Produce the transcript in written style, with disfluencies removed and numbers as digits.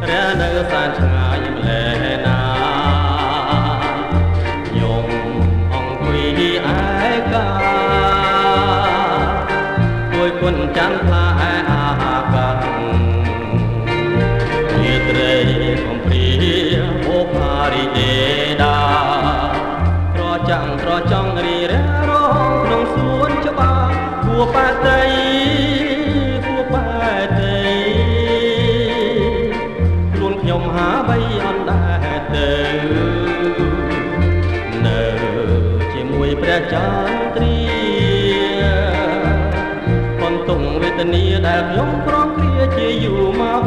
រានៅសានឆ្ងាយម្លែណាយំអង្គុយឯកាពួយគុណច័ន្ទថាឯអាកាត់ជាត្រីកំព្រាអូផារីទេដាត្រចង់រីរះរងក្នុងសួនច្បារគួប៉ែតីខ្លួនខ្ញុំហាបីអត់ដែរទៅនៅជាមួយព្រះចន្ទ្រាបន្ទង់វេទនាដែលខ្ញុំព្រមគ្រាជាយូរមក